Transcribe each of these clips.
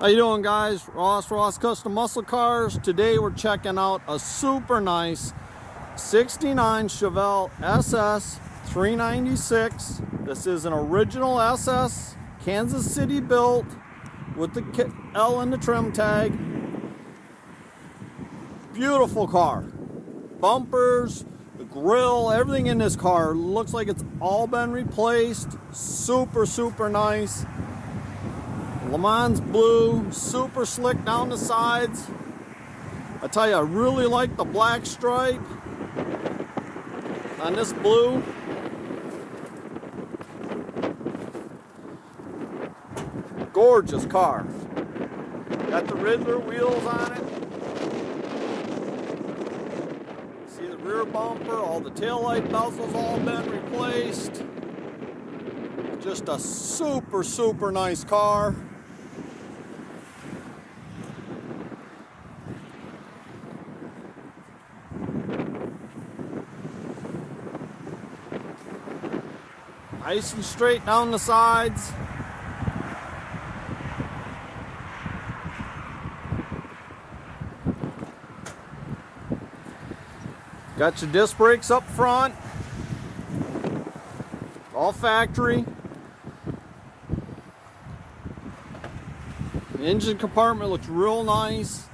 How you doing, guys? Ross Custom Muscle Cars. Today we're checking out a super nice 69 Chevelle SS 396. This is an original SS, Kansas City built, with the L in the trim tag. Beautiful car. Bumpers, the grill, everything in this car looks like it's all been replaced. Super nice. LeMans Blue, super slick down the sides. I tell you, I really like the black stripe on this blue. Gorgeous car. Got the Riddler wheels on it. See the rear bumper, all the taillight bezels all been replaced. Just a super nice car. Nice and straight down the sides. Got your disc brakes up front. All factory. The engine compartment looks real nice.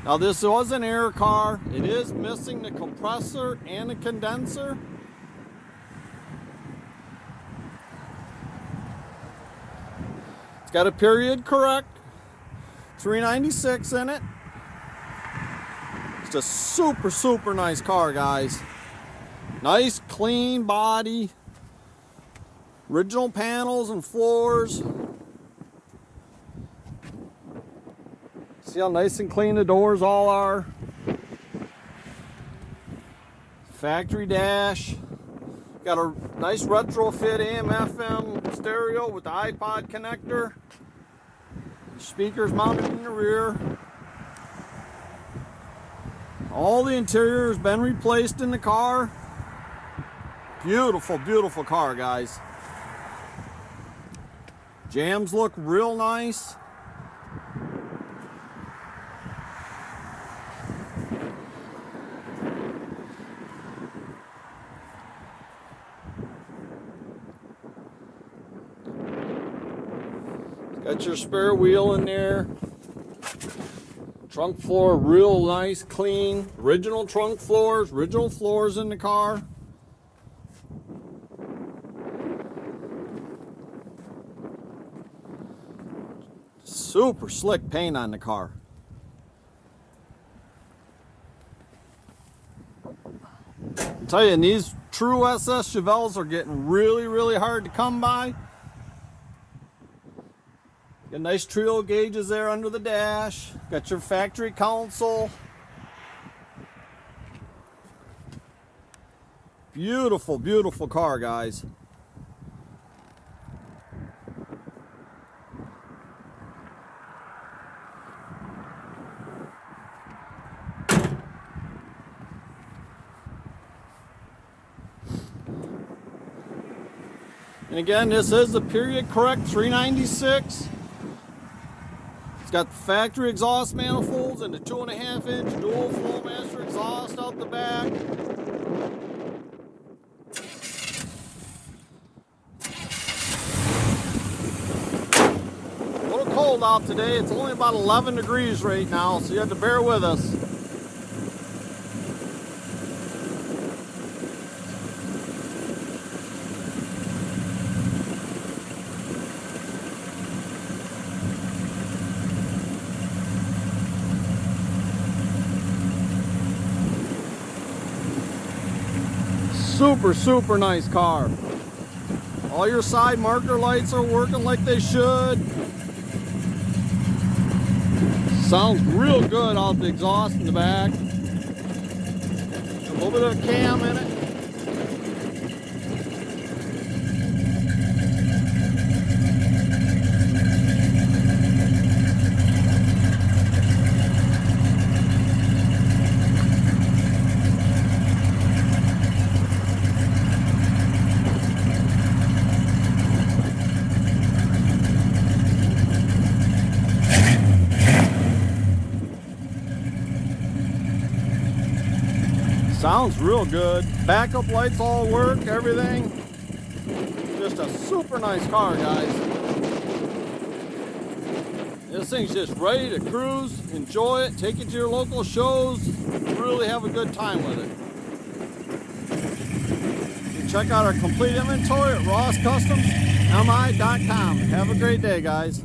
Now this was an air car. It is missing the compressor and the condenser. It's got a period correct 396 in it. It's a super nice car, guys. Nice clean body, original panels and floors. See how nice and clean the doors all are. Factory dash. Got a nice retrofit AM/FM stereo with the iPod connector. Speakers mounted in the rear. All the interior has been replaced in the car. Beautiful car, guys. Jams look real nice. Got your spare wheel in there. Trunk floor, real nice, clean. Original trunk floors, original floors in the car. Super slick paint on the car. I tell you, and these true SS Chevelles are getting really hard to come by. Got nice trio gauges there under the dash. Got your factory console. Beautiful car, guys. And again, this is the period correct 396. Got the factory exhaust manifolds and the 2.5-inch dual Flowmaster exhaust out the back. A little cold out today. It's only about 11 degrees right now, so you have to bear with us. Super nice car. All your side marker lights are working like they should. Sounds real good off the exhaust in the back. A little bit of a cam in it. Sounds real good. Backup lights all work, everything. Just a super nice car, guys. This thing's just ready to cruise, enjoy it, take it to your local shows, really have a good time with it. You can check out our complete inventory at rosscustomsmi.com. Have a great day, guys.